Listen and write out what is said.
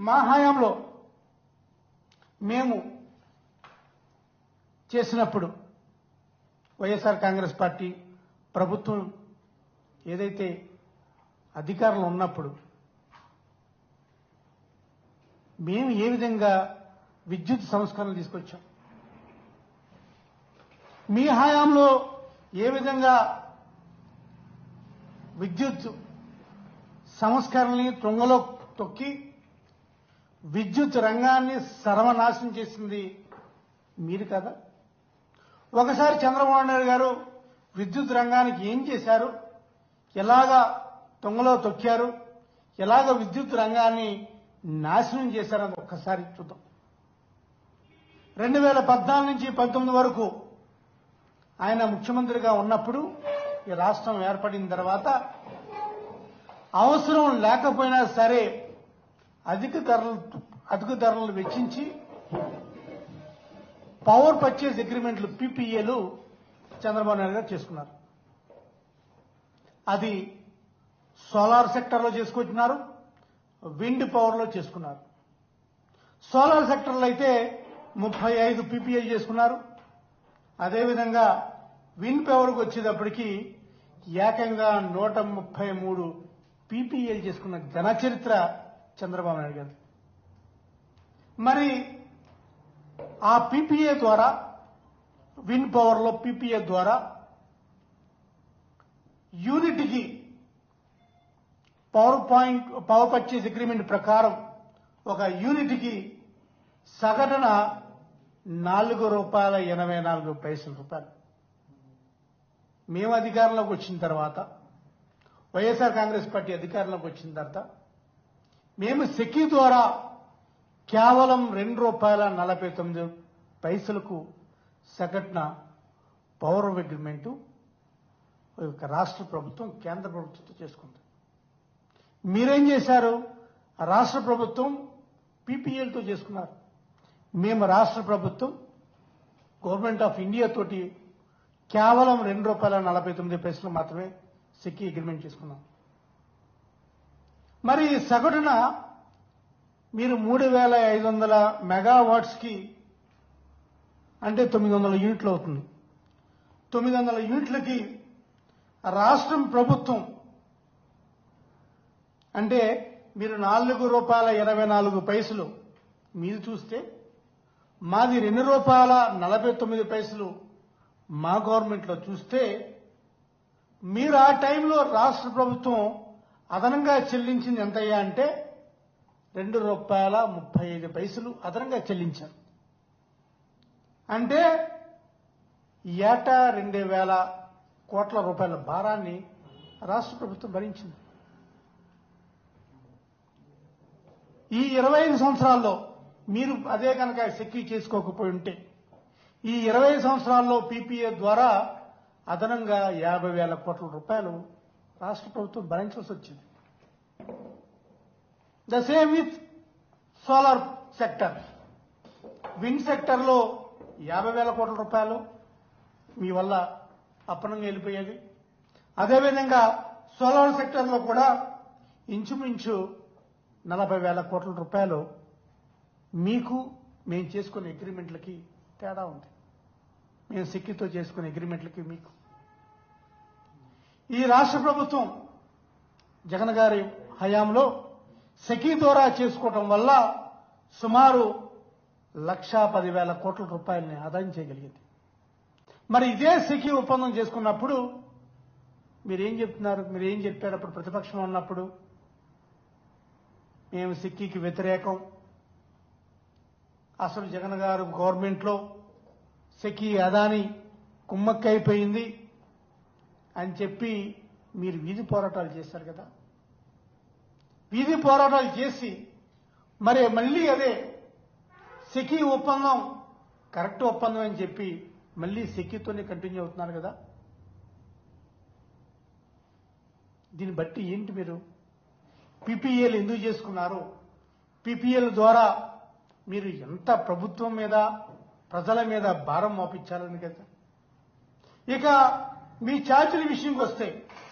మా హయాంలో మేము చేసినప్పుడు వైఎస్ఆర్ కాంగ్రెస్ పార్టీ ప్రభుత్వం ఏదైతే అధికారంలో ఉన్నప్పుడు మేము ఏ విధంగా విద్యుత్ సంస్కరణలు తీసుకొచ్చాం, మీ హయాంలో ఏ విధంగా విద్యుత్ సంస్కరణని తుంగలో తొక్కి విద్యుత్ రంగాన్ని సర్వనాశనం చేసింది మీరు కదా. ఒకసారి చంద్రబాబు నాయుడు గారు విద్యుత్ రంగానికి ఏం చేశారు, ఎలాగా తుంగలో తొక్కారు, ఎలాగ విద్యుత్ రంగాన్ని నాశనం చేశారని ఒక్కసారి చూద్దాం. 2014 నుంచి 19 వరకు ఆయన ముఖ్యమంత్రిగా ఉన్నప్పుడు ఈ రాష్ట్రం ఏర్పడిన తర్వాత అవసరం లేకపోయినా సరే అధిక ధరలు వెచ్చించి పవర్ పర్చేజ్ అగ్రిమెంట్లు పీపీఏలు చంద్రబాబు నాయుడు గారు చేసుకున్నారు. అది సోలార్ సెక్టర్లో చేసుకుంటున్నారు, విండ్ పవర్లో చేసుకున్నారు. సోలార్ సెక్టర్లో అయితే 35 పీపీఏలు చేసుకున్నారు. అదేవిధంగా విండ్ పవర్కి వచ్చేటప్పటికి ఏకంగా 133 పీపీఏలు చేసుకున్న ఘన చరిత్ర చంద్రబాబు నాయుడు గారు. మరి ఆ పీపీఏ ద్వారా విండ్ పవర్లో పీపీఏ ద్వారా యూనిట్కి పవర్ పర్చేజ్ అగ్రిమెంట్ ప్రకారం ఒక యూనిట్కి సగటున ₹4.84. మేము అధికారంలోకి వచ్చిన తర్వాత, వైఎస్ఆర్ కాంగ్రెస్ పార్టీ అధికారంలోకి వచ్చిన తర్వాత మేము సెకీ ద్వారా కేవలం ₹2.49 సగటున పవర్ అగ్రిమెంటు రాష్ట్ర ప్రభుత్వం కేంద్ర ప్రభుత్వంతో చేసుకుంది. మీరేం చేశారు? రాష్ట్ర ప్రభుత్వం పీపీఎల్తో చేసుకున్నారు. మేము రాష్ట్ర ప్రభుత్వం గవర్నమెంట్ ఆఫ్ ఇండియా తోటి కేవలం ₹2.49 మాత్రమే సెకీ అగ్రిమెంట్ చేసుకున్నాం. మరి సగటున మీరు 3,500 మెగావాట్స్కి అంటే 900 యూనిట్లు అవుతుంది. 900 యూనిట్లకి రాష్ట్రం ప్రభుత్వం అంటే మీరు ₹4.84 మీరు చూస్తే మాది ₹2.49 మా గవర్నమెంట్లో చూస్తే మీరు ఆ టైంలో రాష్ట్ర ప్రభుత్వం అదనంగా చెల్లించింది ఎంతయ్యా అంటే ₹2.35 అదనంగా చెల్లించారు. అంటే ఏటా 2,000 కోట్ల రూపాయల భారాన్ని రాష్ట్ర ప్రభుత్వం భరించింది. ఈ 25 సంవత్సరాల్లో మీరు అదే కనుక సెక్యూ చేసుకోకపోయి ఉంటే ఈ 25 సంవత్సరాల్లో పీపీఏ ద్వారా అదనంగా 50,000 కోట్ల రూపాయలు రాష్ట్ర ప్రభుత్వం భరించాల్సి వచ్చింది. The same with solar sector. Wind సెక్టర్లో 50,000 కోట్ల రూపాయలు మీ వల్ల అప్పనంగా వెళ్ళిపోయేది. అదేవిధంగా సోలార్ సెక్టర్లో కూడా ఇంచుమించు 40,000 కోట్ల రూపాయలు మీకు మేము చేసుకునే అగ్రిమెంట్లకి తేడా ఉంది. మేము సెక్యూతో చేసుకునే అగ్రిమెంట్లకి మీకు. ఈ రాష్ట్ర ప్రభుత్వం జగన్ గారి హయాంలో సెకీ ద్వారా చేసుకోవటం వల్ల సుమారు 1,10,000 కోట్ల రూపాయలని ఆదాయం చేయగలిగింది. మరి ఇదే సెకీ ఒప్పందం చేసుకున్నప్పుడు మీరేం చెప్తున్నారు? మీరేం చెప్పారు అప్పుడు ప్రతిపక్షంలో ఉన్నప్పుడు? మేము సెకీకి వ్యతిరేకం, అసలు జగన్ గారు గవర్నమెంట్లో సెకీ అదాని కుమ్మక్కైపోయింది అని చెప్పి మీరు వీధి పోరాటాలు చేశారు కదా. వీధి పోరాటాలు చేసి మరి మళ్ళీ అదే సెకీ ఒప్పందం కరెక్ట్ ఒప్పందం అని చెప్పి మళ్ళీ సెకీతోనే కంటిన్యూ అవుతున్నారు కదా. దీన్ని బట్టి ఏంటి మీరు పీపీఏలు ఎందుకు చేసుకున్నారు? పీపీఏల ద్వారా మీరు ఎంత ప్రభుత్వం మీద ప్రజల మీద భారం మోపించాలని కదా. ఇక మీ ఛార్జీల విషయంకి వస్తే